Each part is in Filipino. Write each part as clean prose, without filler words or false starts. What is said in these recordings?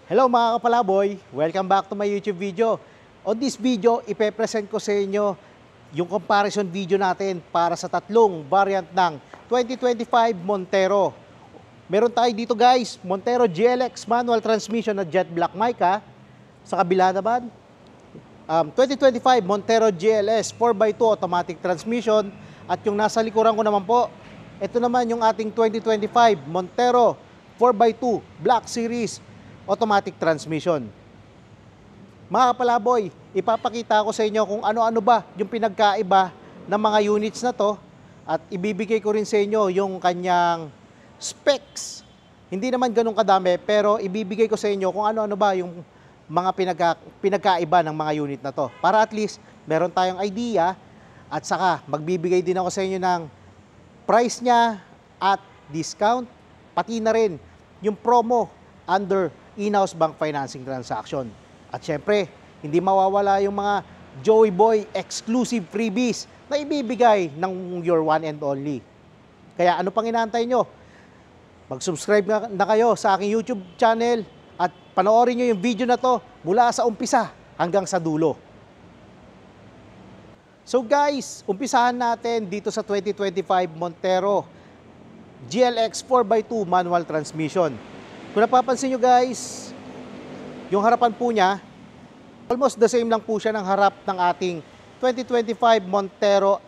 Hello mga kapalaboy! Welcome back to my YouTube video. On this video, ipe-present ko sa inyo yung comparison video natin para sa tatlong variant ng 2025 Montero. Meron tayo dito guys, Montero GLX manual transmission na jet black mica. Sa kabila naman, 2025 Montero GLS 4x2 automatic transmission. At yung nasa likuran ko naman po, ito naman yung ating 2025 Montero 4x2 Black Series automatic transmission. Mga kapalaboy, ipapakita ko sa inyo kung ano-ano ba yung pinagkaiba ng mga units na to at ibibigay ko rin sa inyo yung kanyang specs. Hindi naman ganun kadami pero ibibigay ko sa inyo kung ano-ano ba yung mga pinagkaiba ng mga unit na to para at least meron tayong idea at saka magbibigay din ako sa inyo ng price niya at discount pati na rin yung promo under in-house bank financing transaction. At syempre, hindi mawawala yung mga Joey Boy exclusive freebies na ibibigay ng your one and only. Kaya ano pang inaantay nyo? Mag-subscribe na kayo sa aking YouTube channel at panoorin nyo yung video na to mula sa umpisa hanggang sa dulo. So guys, umpisahan natin dito sa 2025 Montero GLX 4x2 manual transmission. Kung napapansin nyo guys, yung harapan po niya, almost the same lang po siya ng harap ng ating 2025 Montero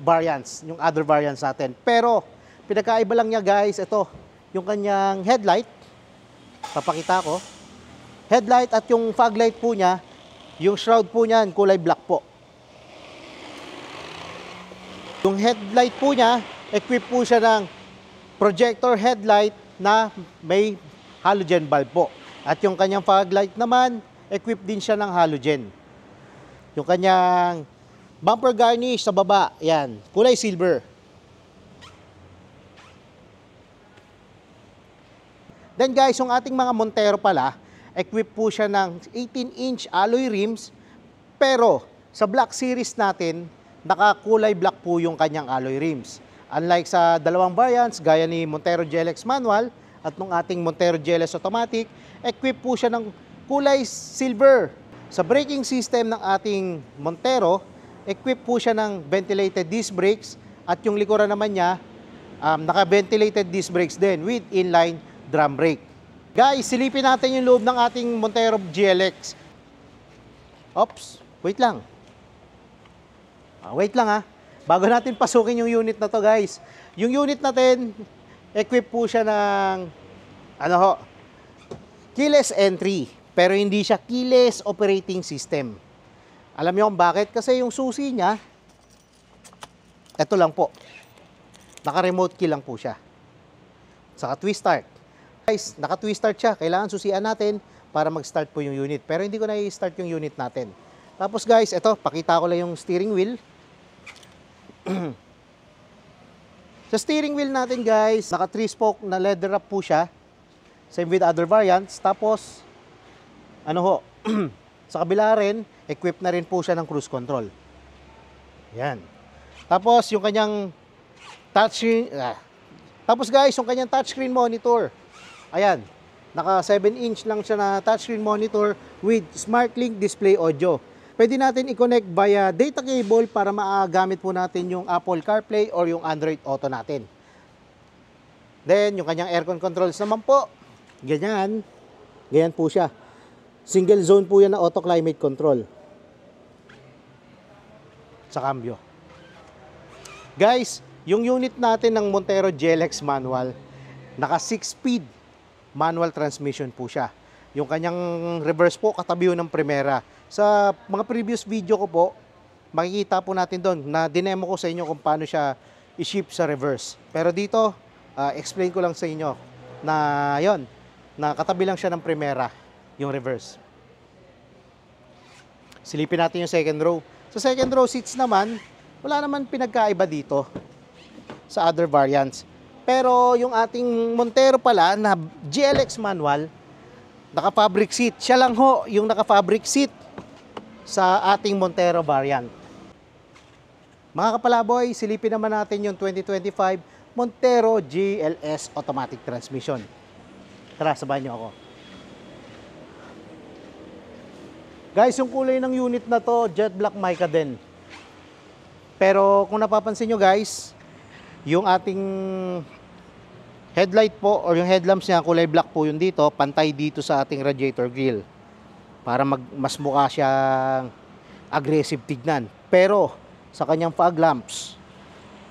variants, yung other variants natin. Pero, pinagkaiba lang niya guys, ito, yung kanyang headlight, papakita ko, headlight at yung fog light po niya, yung shroud po niyan, kulay black po. Yung headlight po niya, equipped po siya ng projector headlight na may halogen bulb po. At yung kanyang fog light naman, equipped din siya ng halogen. Yung kanyang bumper garnish sa baba, yan, kulay silver. Then guys, yung ating mga Montero pala, equipped po siya ng 18-inch alloy rims, pero sa Black Series natin, nakakulay black po yung kanyang alloy rims. Unlike sa dalawang variants, gaya ni Montero GLX manual, at nung ating Montero GLS automatic, equipped po siya ng kulay silver. Sa braking system ng ating Montero, equipped po siya ng ventilated disc brakes at yung likuran naman niya, naka-ventilated disc brakes din with inline drum brake. Guys, silipin natin yung loob ng ating Montero GLX. Oops, wait lang. Wait lang bago natin pasukin yung unit na to guys. Yung unit natin, equipped po siya ng keyless entry, pero hindi siya keyless operating system. Alam niyo kung bakit? Kasi yung susi niya, eto lang po. Naka-remote key lang po siya. Saka twist start. Guys, naka-twist start siya. Kailangan susian natin para mag-start po yung unit. Pero hindi ko na i-start yung unit natin. Tapos guys, eto, pakita ko lang yung steering wheel. Sa steering wheel natin guys, naka 3-spoke na leather wrap po siya. Same with other variants. Tapos, sa kabila rin, equipped na rin po siya ng cruise control. Yan. Tapos, yung kanyang touchscreen, tapos guys, yung kanyang touchscreen monitor. Ayan, naka 7-inch lang siya na touchscreen monitor with SmartLink display audio. Pwede natin i-connect via data cable para maagamit po natin yung Apple CarPlay or yung Android Auto natin. Then, yung kanyang aircon controls naman po, ganyan. Ganyan po siya. Single zone po yan na auto climate control. Sa cambio. Guys, yung unit natin ng Montero GLX manual, naka 6-speed manual transmission po siya. Yung kanyang reverse po, katabi ng Primera. Sa mga previous video ko po, makikita po natin doon na dinemo ko sa inyo kung paano siya i-shift sa reverse. Pero dito, explain ko lang sa inyo na yon, na katabi lang siya ng Primera, yung reverse. Silipin natin yung second row. Sa second row seats naman, wala naman pinagkaiba dito sa other variants. Pero yung ating Montero pala na GLX manual, naka-fabric seat. Siya lang ho yung naka-fabric seat sa ating Montero variant. Mga kapalaboy, silipin naman natin yung 2025 Montero GLS automatic transmission. Tara, sabayan niyo ako. Guys, yung kulay ng unit na to, jet black mica din. Pero kung napapansin nyo guys, yung ating headlight po or yung headlamps niya, kulay black po yun dito, pantay dito sa ating radiator grill. Para mas mukha siyang aggressive tignan. Pero sa kanyang fog lamps,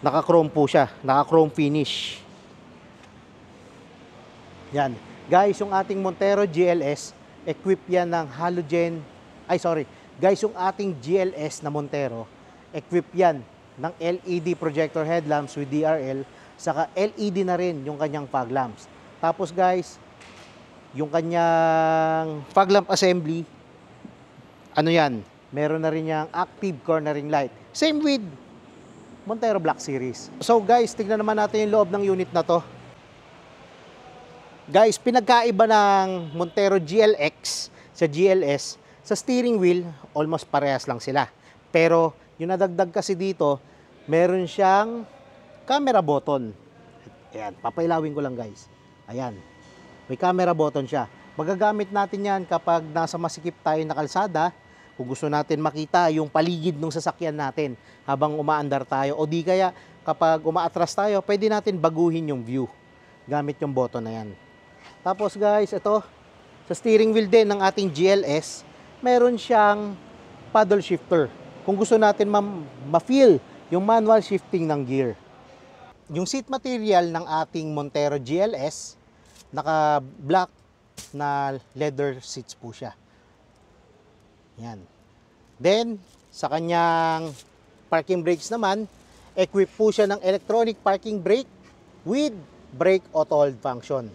naka-chrome po siya, naka-chrome finish. Yan. Guys, yung ating Montero GLS, equipped yan ng halogen. Guys, yung ating GLS na Montero, equipped yan ng LED projector headlamps with DRL, saka LED na rin yung kanyang fog lamps. Tapos guys, yung kanyang fog lamp assembly, ano yan, meron na rin yung active cornering light. Same with Montero Black Series. So guys, tignan naman natin yung loob ng unit na to. Guys, pinagkaiba ng Montero GLX sa GLS, sa steering wheel, almost parehas lang sila. Pero yung nadagdag kasi dito, meron siyang camera button. Ayan, papailawin ko lang guys. Ayan, may camera button siya. Magagamit natin yan kapag nasa masikip tayo na kalsada, kung gusto natin makita yung paligid ng sasakyan natin habang umaandar tayo. O di kaya kapag umaatras tayo, pwede natin baguhin yung view gamit yung button na yan. Tapos guys, ito, sa steering wheel din ng ating GLS, meron siyang paddle shifter. Kung gusto natin ma-feel yung manual shifting ng gear. Yung seat material ng ating Montero GLS, naka-black na leather seats po siya. Yan. Then, sa kanyang parking brakes naman, equipped po siya ng electronic parking brake with brake auto hold function.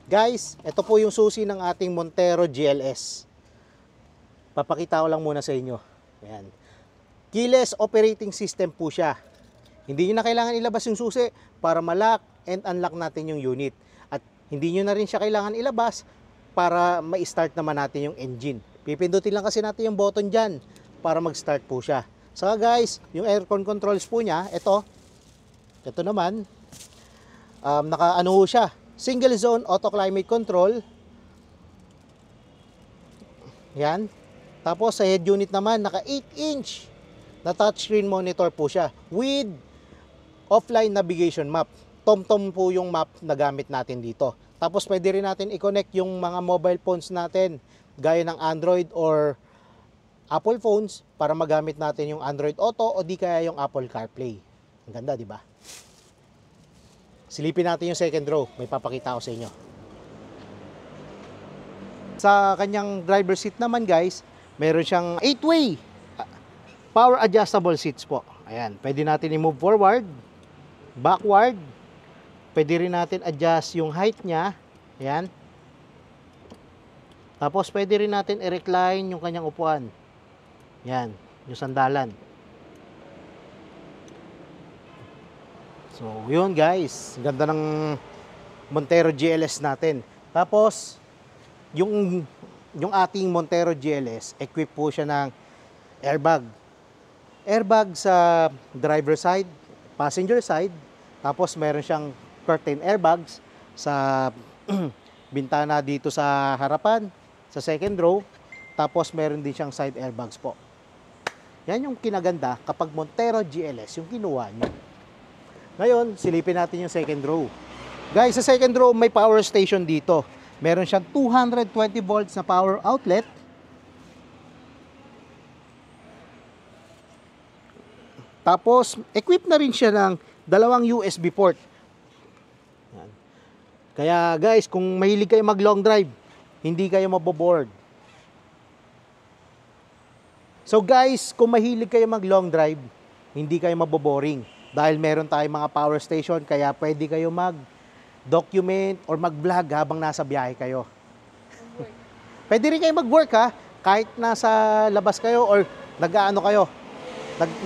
Guys, ito po yung susi ng ating Montero GLS. Papakita ko lang muna sa inyo. Ayan. Keyless operating system po siya. Hindi nyo na kailangan ilabas yung susi para ma-lock and unlock natin yung unit. At hindi nyo na rin siya kailangan ilabas para ma-start naman natin yung engine. Pipindutin lang kasi natin yung button dyan para mag-start po siya. Saka guys, yung aircon controls po niya, ito naman, naka-ano siya, single zone auto climate control. Yan. Tapos sa head unit naman, naka 8-inch na touchscreen monitor po siya with offline navigation map. TomTom po yung map na gamit natin dito. Tapos pwede rin natin i-connect yung mga mobile phones natin gaya ng Android or Apple phones para magamit natin yung Android Auto o di kaya yung Apple CarPlay. Ang ganda, di ba? Silipin natin yung second row. May papakita ko sa inyo. Sa kanyang driver seat naman guys, meron siyang 8-way power adjustable seats po. Ayan, pwede natin i-move forward, backward. Pwede rin natin adjust yung height niya. Ayan. Tapos pwede rin natin i-recline yung kanyang upuan. Ayan, yung sandalan. So, yun guys. Ganda ng Montero GLS natin. Tapos, yung ating Montero GLS, equipped po siya ng airbag. Airbag sa driver side, passenger side. Tapos, meron siyang curtain airbags sa bintana dito sa harapan, sa second row. Tapos, meron din siyang side airbags po. Yan yung kinaganda kapag Montero GLS yung kinuha nyo. Ngayon, silipin natin yung second row. Guys, sa second row may power station dito. Meron siyang 220 volts na power outlet. Tapos, equipped na rin siya ng dalawang USB port. Yan. Kaya guys, kung mahilig kayo mag long drive, hindi kayo maboboard. So guys, kung mahilig kayo mag long drive, hindi kayo maboboring. Dahil meron tayong mga power station, kaya pwede kayo mag-document or mag-vlog habang nasa biyahe kayo. Pwede rin kayo mag-work ha, kahit nasa labas kayo or nag-ano kayo,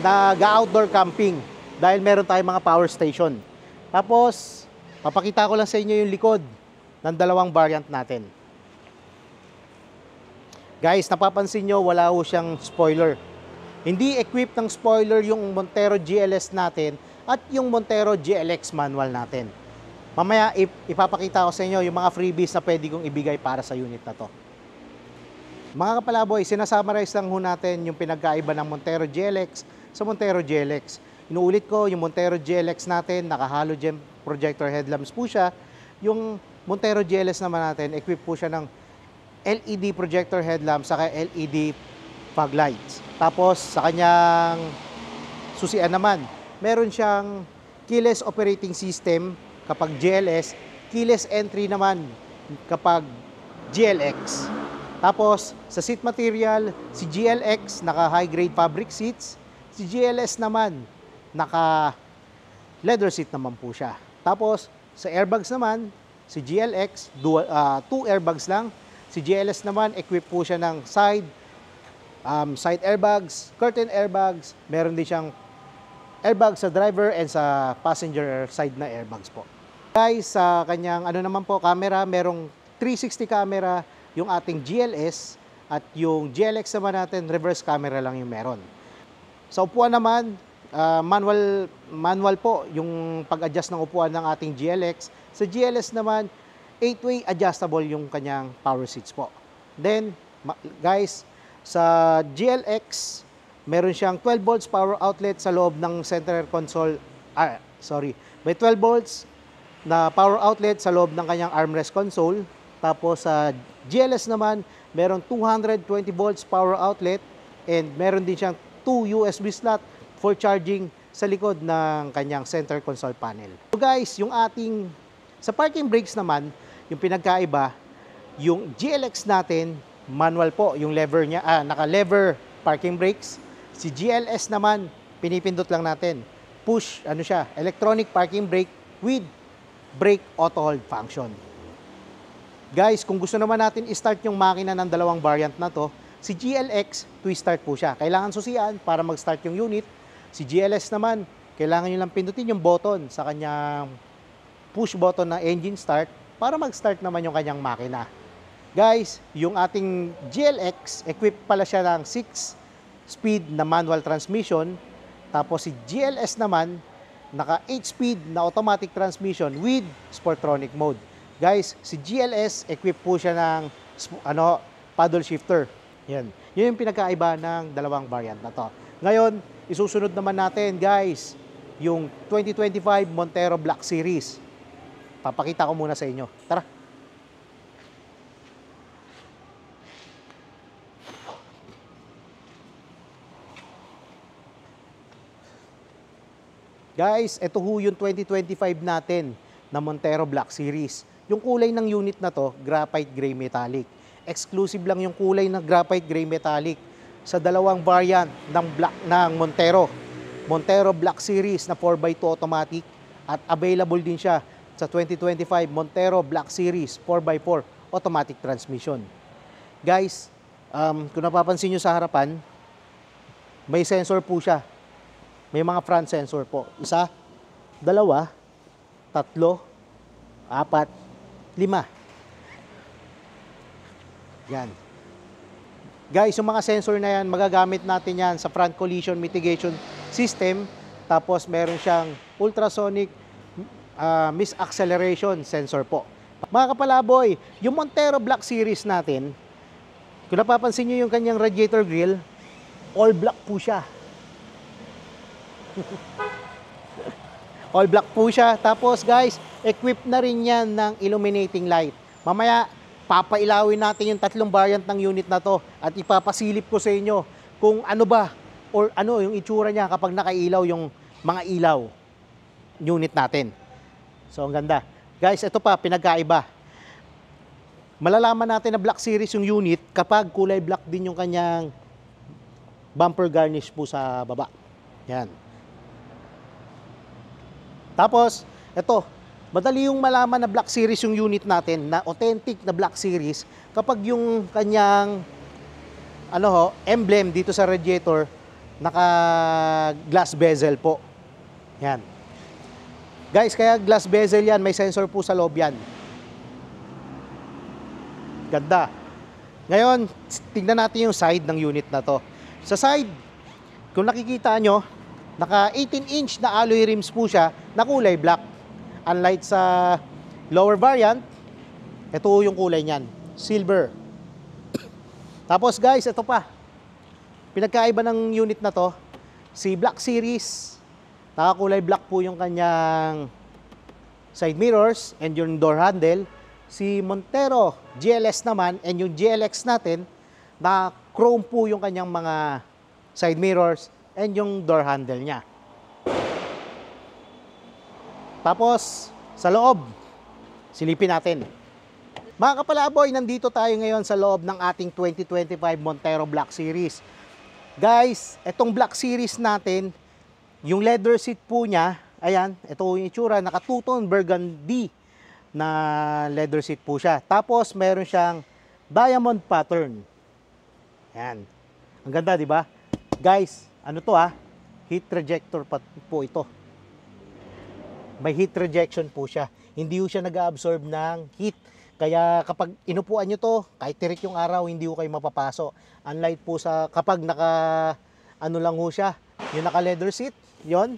nag-outdoor camping. Dahil meron tayong mga power station. Tapos, papakita ko lang sa inyo yung likod ng dalawang variant natin. Guys, napapansin nyo, wala ho siyang spoiler. Hindi equipped ng spoiler yung Montero GLS natin at yung Montero GLX manual natin. Mamaya ipapakita ko sa inyo yung mga freebies na pwede kong ibigay para sa unit na to. Mga kapalaboy, sinasummarize lang ho natin yung pinagkaiba ng Montero GLX sa Montero GLX. Inuulit ko, yung Montero GLX natin, naka-halogen projector headlamps po siya. Yung Montero GLS naman natin, equipped po siya ng LED projector headlamps saka LED fog lights. Tapos sa kanyang susian naman, meron siyang keyless operating system kapag GLS, keyless entry naman kapag GLX. Tapos, sa seat material, si GLX naka high grade fabric seats, si GLS naman naka leather seat naman po siya. Tapos, sa airbags naman, si GLX, 2 airbags lang. Si GLS naman, equipped po siya ng side airbags, curtain airbags, meron din siyang airbag sa driver and sa passenger side na airbags po. Guys, sa kanyang naman po, camera, merong 360 camera yung ating GLS at yung GLX naman natin, reverse camera lang yung meron. Sa upuan naman, manual po yung pag-adjust ng upuan ng ating GLX. Sa GLS naman, 8-way adjustable yung kanyang power seats po. Then, guys, sa GLX, meron siyang 12 volts power outlet sa loob ng center console. May 12 volts na power outlet sa loob ng kanyang armrest console. Tapos sa GLS naman, meron 220 volts power outlet and meron din siyang 2 USB slot for charging sa likod ng kanyang center console panel. So guys, yung ating sa parking brakes naman, yung pinagkaiba, yung GLX natin, manual po yung lever niya, naka-lever parking brakes. Si GLS naman, pinipindot lang natin. Push, electronic parking brake with brake auto hold function. Guys, kung gusto naman natin i-start yung makina ng dalawang variant na to, si GLX, twist start po siya. Kailangan susian para mag-start yung unit. Si GLS naman, kailangan nyo lang pindutin yung button sa kanyang push button na engine start para mag-start naman yung kanyang makina. Guys, yung ating GLX, equipped pala siya ng 6-speed na manual transmission. Tapos si GLS naman, naka 8-speed na automatic transmission with Sportronic mode. Guys, si GLS, equipped po siya ng paddle shifter. Yan. Yun yung pinagkaiba ng dalawang variant na to. Ngayon, isusunod naman natin, guys, yung 2025 Montero Black Series. Papakita ko muna sa inyo. Tara! Guys, ito ho yung 2025 natin na Montero Black Series. Yung kulay ng unit na to, graphite gray metallic. Exclusive lang yung kulay ng graphite gray metallic sa dalawang variant ng Montero. Montero Black Series na 4x2 automatic at available din siya sa 2025 Montero Black Series 4x4 automatic transmission. Guys, kung napapansin nyo sa harapan, may sensor po siya. May mga front sensor po. 1, 2, 3, 4, 5. Yan. Guys, yung mga sensor na yan, magagamit natin yan sa front collision mitigation system. Tapos meron siyang ultrasonic misacceleration sensor po. Mga kapalaboy, yung Montero Black Series natin, kung napapansin nyo yung kanyang radiator grill, all black po siya. All black po siya. Tapos guys, equipped na rin yan ng illuminating light. Mamaya, papailawin natin yung tatlong variant ng unit na to at ipapasilip ko sa inyo kung ano ba or ano yung itsura niya kapag nakailaw yung mga ilaw unit natin. So, ang ganda. Guys, ito pa, pinagkaiba. Malalaman natin na Black Series yung unit kapag kulay black din yung kanyang bumper garnish po sa baba. Yan. Tapos, ito, madali yung malaman na Black Series yung unit natin, na authentic na Black Series, kapag yung kanyang emblem dito sa radiator, naka glass bezel po. Yan. Guys, kaya glass bezel yan, may sensor po sa loob yan. Ganda. Ngayon, tingnan natin yung side ng unit na to. Sa side, kung nakikita nyo, naka 18-inch na alloy rims po siya na kulay black. Unlike sa lower variant, ito yung kulay niyan, silver. Tapos guys, ito pa. Pinagkaiba ng unit na to, si Black Series, nakakulay black po yung kanyang side mirrors and yung door handle. Si Montero GLS naman and yung GLX natin, na chrome po yung kanyang mga side mirrors and yung door handle niya. Tapos, sa loob, silipin natin. Mga kapalaboy, nandito tayo ngayon sa loob ng ating 2025 Montero Black Series. Guys, itong Black Series natin, yung leather seat po niya, ayan, ito yung itsura, naka two-tone burgundy na leather seat po siya. Tapos, meron siyang diamond pattern. Ayan. Ang ganda, di ba? Guys, ano to heat rejector po ito. May heat rejection po siya. Hindi po siya nag-absorb ng heat. Kaya kapag inupuan nyo to, kahit tirik yung araw, hindi ko kayo mapapaso. Unlike po sa kapag ano lang ho siya, yung naka leather seat, yon,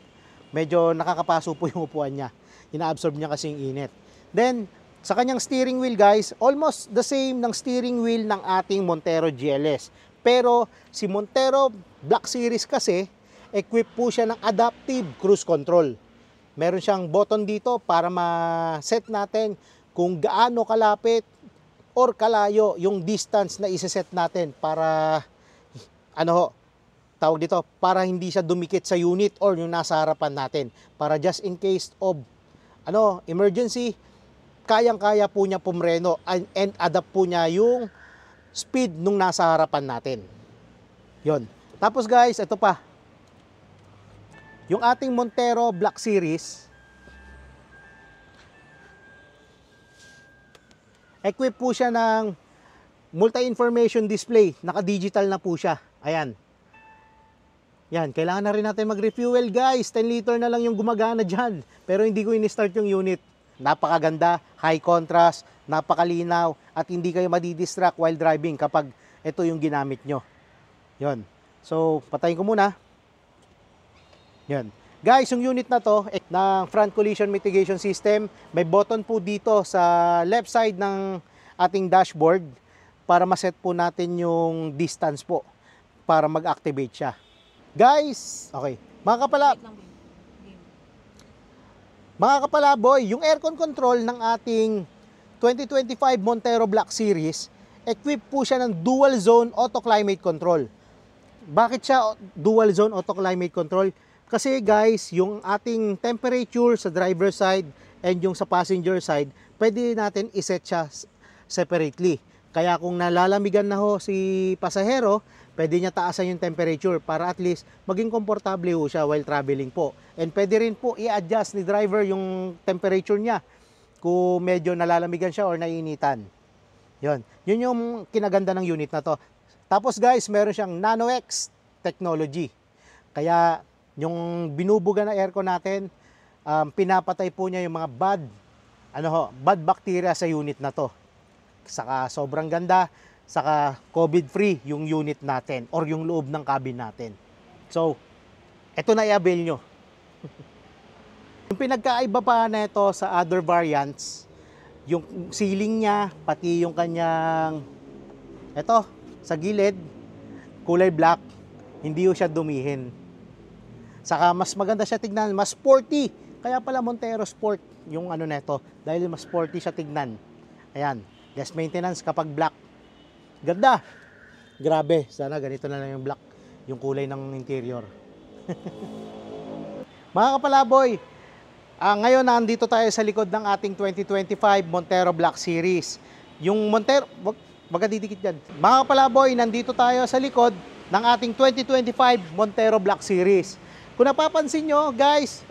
medyo nakakapaso po yung upuan niya. Ina-absorb niya kasi yung init. Then, sa kanyang steering wheel guys, almost the same ng steering wheel ng ating Montero GLS. Pero si Montero Black Series kasi, equipped po siya ng adaptive cruise control. Meron siyang button dito para ma-set natin kung gaano kalapit or kalayo yung distance na isa-set natin para tawag dito, para hindi siya dumikit sa unit or yung nasa harapan natin. Para just in case of emergency, kayang-kaya po niya pumreno and adapt po niya yung speed nung nasa harapan natin. Yon. Tapos guys, ito pa. Yung ating Montero Black Series, equipped po siya ng multi-information display. Naka-digital na po siya. Ayan. Yan, kailangan na rin natin mag-refuel guys. 10 liter na lang yung gumagana dyan. Pero hindi ko in-start yung unit. Napakaganda, high contrast, napakalinaw, at hindi kayo madidistract while driving kapag ito yung ginamit nyo. Yon. So, patayin ko muna. Yan. Guys, yung unit na to, ng front collision mitigation system, may button po dito sa left side ng ating dashboard para maset po natin yung distance po para mag-activate siya. Guys, okay. Mga kapalaboy, yung aircon control ng ating 2025 Montero Black Series, equipped po siya ng dual zone auto climate control. Bakit siya dual zone auto climate control? Kasi guys, yung ating temperature sa driver side and yung sa passenger side, pwede natin iset siya separately. Kaya kung nalalamigan na ho si pasahero, pwede niya taasan yung temperature para at least maging komportable ho siya while traveling po. And pwede rin po i-adjust ni driver yung temperature niya kung medyo nalalamigan siya or naiinitan. Yun yung kinaganda ng unit na to. Tapos guys, meron siyang NanoX technology. Kaya yung binubuga na aircon natin, pinapatay po niya yung mga bad bacteria sa unit na to. Saka sobrang ganda, saka COVID-free yung unit natin or yung loob ng cabin natin. So, eto na i-avail nyo. Yung pinagkaiba pa na ito sa other variants, yung ceiling niya, pati yung kanyang, eto, sa gilid, kulay black, hindi siya dumihin. Saka mas maganda siya tignan, mas sporty. Kaya pala Montero Sport yung neto, dahil mas sporty siya tignan. Ayan, less maintenance kapag black. Ganda. Grabe, sana ganito na lang yung black, yung kulay ng interior. Mga kapalaboy, ngayon nandito tayo sa likod ng ating 2025 Montero Black Series. Yung Montero, wag didikit dyan. Mga kapalaboy, nandito tayo sa likod ng ating 2025 Montero Black Series. Kung napapansin nyo, guys,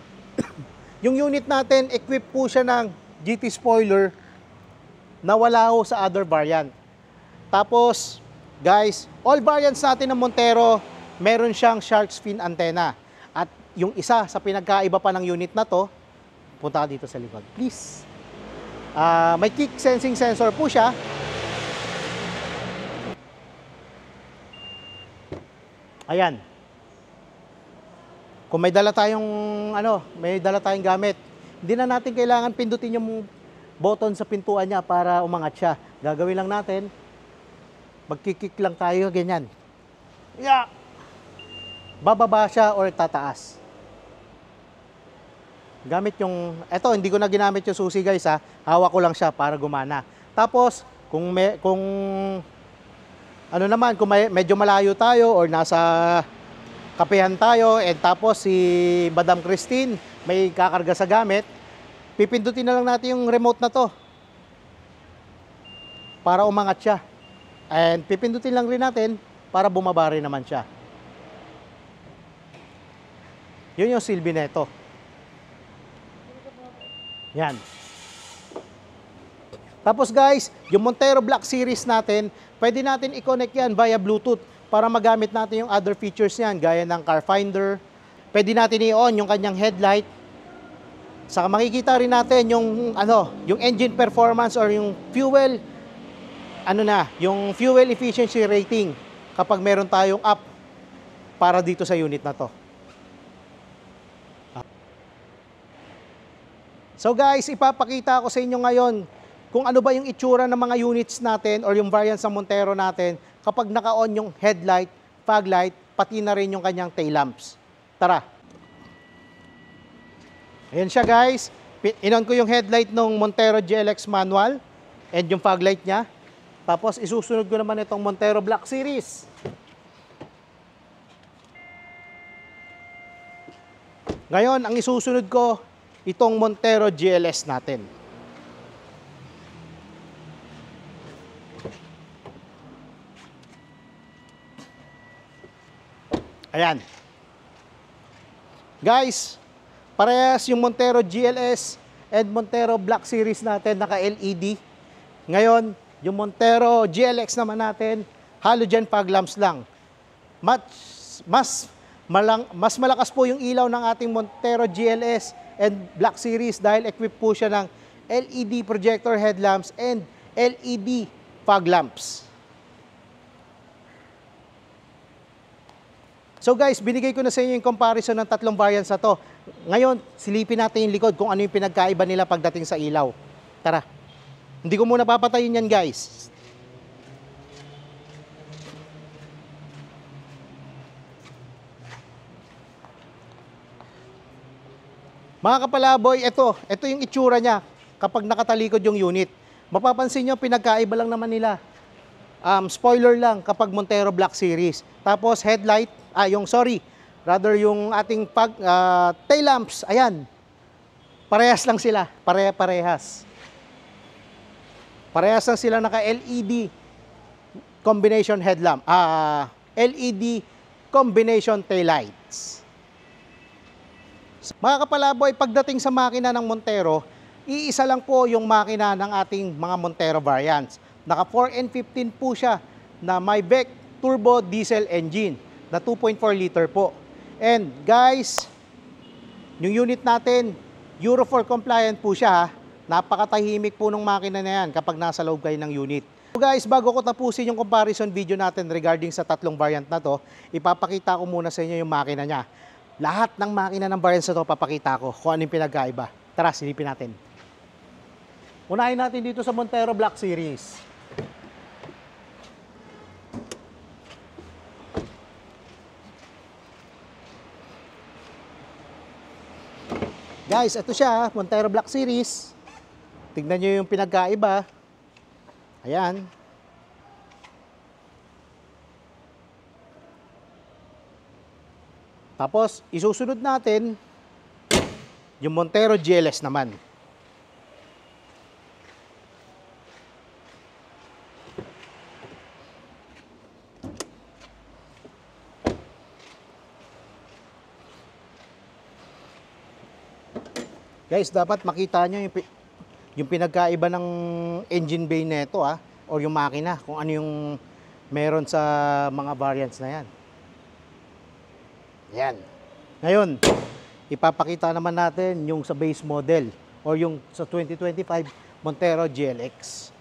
yung unit natin, equipped po siya ng GT spoiler na wala ho sa other variant. Tapos, guys, all variants natin ng Montero, meron siyang shark's fin antenna. At yung isa sa pinagkaiba pa ng unit na to, punta ka dito sa likod, please. May kick sensing sensor po siya. Ayan. Kung may dala tayong gamit, hindi na natin kailangan pindutin yung button sa pintuan niya para umangat siya. Gagawin lang natin, Magkikik lang tayo, ganyan. Yeah. Bababa siya or tataas. Gamit yung, eto, hindi ko na ginamit yung susi guys ha. Hawak ko lang siya para gumana. Tapos, kung ano naman, kung medyo malayo tayo or nasa kapehan tayo, and tapos si Madam Christine may kakarga sa gamit, pipindutin na lang natin yung remote na to para umangat siya. And pipindutin lang rin natin para bumaba rin naman siya. Yun yung silbi nito. Yan. Tapos guys, yung Montero Black Series natin, pwede natin i-connect yan via Bluetooth para magamit natin yung other features yan, gaya ng car finder. Pwede natin i-on yung kanyang headlight. Saka makikita rin natin yung yung engine performance or yung fuel yung fuel efficiency rating kapag meron tayong app para dito sa unit na to. So guys, ipapakita ko sa inyo ngayon kung ano ba yung itsura ng mga units natin or yung variants ng Montero natin kapag naka-on yung headlight, fog light, pati na rin yung kanyang tail lamps. Tara! Ayan siya guys. In-on ko yung headlight ng Montero GLX manual and yung fog light niya. Tapos isusunod ko naman itong Montero Black Series. Ngayon, ang isusunod ko, itong Montero GLS natin. Ayan. Guys, parehas yung Montero GLS and Montero Black Series natin naka-LED. Ngayon, yung Montero GLX naman natin, halogen fog lamps lang. Mas malakas po yung ilaw ng ating Montero GLS and Black Series dahil equipped po siya ng LED projector headlamps and LED fog lamps. So guys, binigay ko na sa inyo yung comparison ng tatlong variants na to. Ngayon, silipin natin yung likod kung ano yung pinagkaiba nila pagdating sa ilaw. Tara. Hindi ko muna papatayin yan guys. Mga kapalaboy, ito yung itsura niya kapag nakatalikod yung unit. Mapapansin nyo, pinagkaiba lang naman nila. Spoiler lang kapag Montero Black Series. Tapos headlight, yung ating tail lamps, ayan. Parehas lang sila, parehas. Parehas lang sila naka-LED combination headlamp, LED combination tail lights. Mga kapalaboy, pagdating sa makina ng Montero, iisa lang po yung makina ng ating mga Montero variants. Naka 4N15 po siya na may VEC turbo diesel engine na 2.4 liter po. And guys, yung unit natin, Euro 4 compliant po siya ha. Napakatahimik po ng makina na yan kapag nasa loob kayo ng unit. So guys, bago ko tapusin yung comparison video natin regarding sa tatlong variant na to, ipapakita ko muna sa inyo yung makina niya. Lahat ng makina ng variants na to, papakita ko kung ano yung pinagkaiba. Tara, silipin natin. Unahin natin dito sa Montero Black Series. Guys, ito siya, Montero Black Series. Tignan nyo yung pinagkaiba. Ayan. Tapos, isusunod natin yung Montero GLS naman. Guys, dapat makita nyo yung pinagkaiba ng engine bay nito or yung makina, kung ano yung meron sa mga variants na yan. Yan. Ngayon, ipapakita naman natin yung sa base model or yung sa 2025 Montero GLX.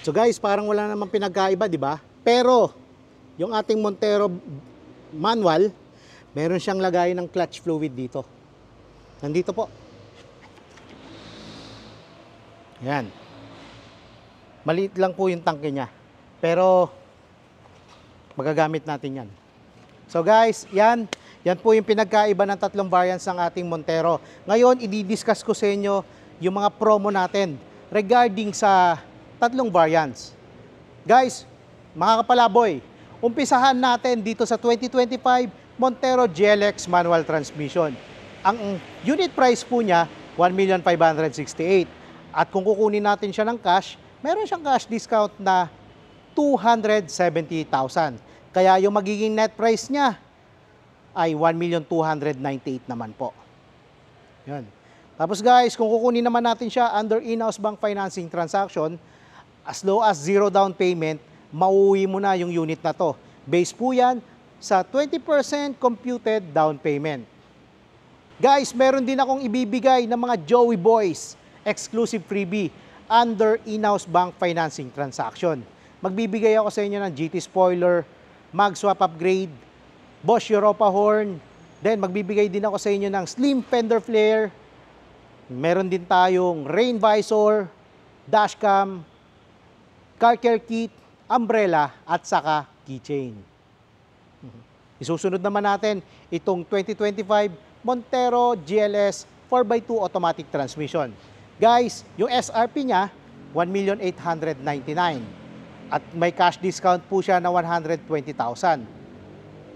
So guys, parang wala namang pinagkaiba, di ba? Pero, yung ating Montero manual, meron siyang lagay ng clutch fluid dito. Nandito po. Yan. Maliit lang po yung tangke niya. Pero, magagamit natin yan. So guys, yan po yung pinagkaiba ng tatlong variants ng ating Montero. Ngayon, i-discuss ko sa inyo yung mga promo natin regarding sa tatlong variants. Guys, mga kapalaboy, umpisahan natin dito sa 2025 Montero GLX manual transmission. Ang unit price po niya, 1,568,000. At kung kukunin natin siya ng cash, meron siyang cash discount na 270,000. Kaya yung magiging net price niya ay 1,298,000 naman po. Yan. Tapos guys, kung kukunin naman natin siya under in-house bank financing transaction, as low as 0 down payment, mauuwi mo na yung unit na to. Base po yan sa 20% computed down payment. Guys, meron din akong ibibigay ng mga Joey Boys exclusive freebie under in-house bank financing transaction. Magbibigay ako sa inyo ng GT spoiler, mag swap upgrade, Bosch Europa horn, then magbibigay din ako sa inyo ng slim fender flare. Meron din tayong rain visor, dashcam, car care kit, umbrella, at saka keychain. Isusunod naman natin itong 2025 Montero GLS 4x2 automatic transmission. Guys, yung SRP niya, 1,899,000. At may cash discount po siya na 120,000.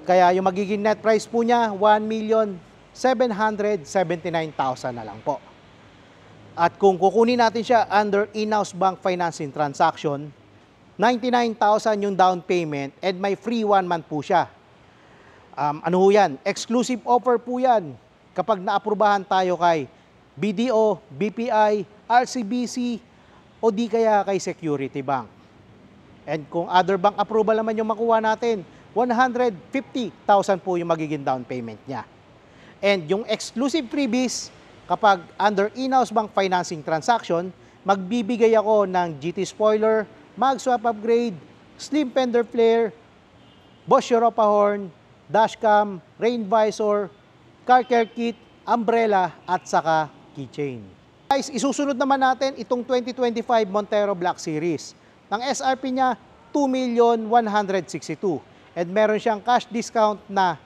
Kaya yung magiging net price po niya, 1,779,000 na lang po. At kung kukunin natin siya under in-house bank financing transaction, 99,000 yung down payment and may free 1 month po siya. Ano ho yan? Exclusive offer po yan kapag naaprubahan tayo kay BDO, BPI, RCBC o di kaya kay Security Bank. And kung other bank approval naman yung makuha natin, 150,000 po yung magiging down payment niya. And yung exclusive freebies, kapag under in-house bank financing transaction, magbibigay ako ng GT spoiler, mag swap upgrade, slim fender flare, Bosch Europa horn, dashcam, rain visor, car care kit, umbrella, at saka keychain. Guys, isusunod naman natin itong 2025 Montero Black Series. Ang SRP niya, 2,162,000. And meron siyang cash discount na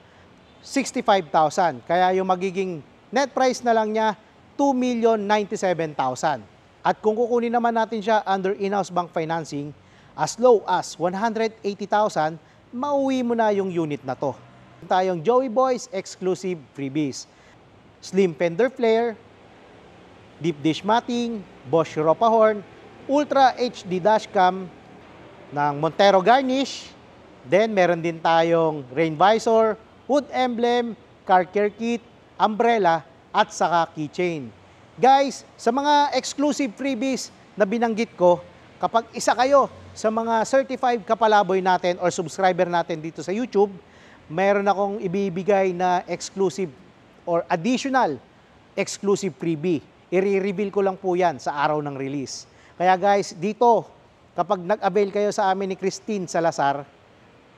65,000. Kaya yung magiging net price na lang niya, 2,097,000. At kung kukunin naman natin siya under in-house bank financing, as low as 180,000, mauwi mo na yung unit na to. Tayong Joey Boys exclusive freebies. Slim fender flare, deep dish matting, Bosch Europa horn, Ultra HD dashcam ng Montero Garnish. Then, meron din tayong rain visor, hood emblem, car care kit, umbrella, at saka keychain. Guys, sa mga exclusive freebies na binanggit ko, kapag isa kayo sa mga certified kapalaboy natin or subscriber natin dito sa YouTube, meron akong ibibigay na exclusive or additional exclusive freebie. I-reveal ko lang po yan sa araw ng release. Kaya guys, dito, kapag nag-avail kayo sa amin ni Christine Salazar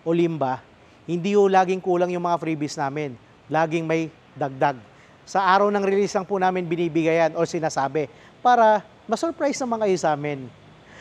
Olimba, hindi yung laging kulang yung mga freebies namin. Laging may dagdag. Sa araw ng release lang po namin binibigayan o sinasabi para ma-surprise naman kayo sa amin.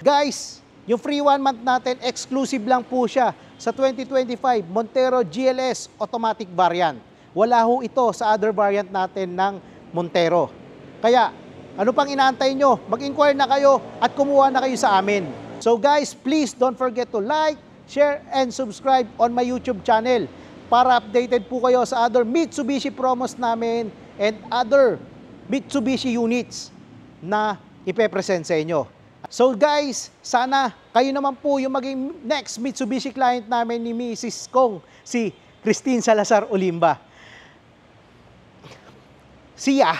Guys, yung free 1 month natin, exclusive lang po siya sa 2025 Montero GLS automatic variant. Wala ho ito sa other variant natin ng Montero. Kaya, ano pang inaantay nyo? Mag-inquire na kayo at kumuha na kayo sa amin. So guys, please don't forget to like, share, and subscribe on my YouTube channel para updated po kayo sa other Mitsubishi promos namin and other Mitsubishi units na ipepresent sa inyo. So guys, sana kayo naman po yung maging next Mitsubishi client namin ni Mrs. Kong, si Christine Salazar Olimba. See ya!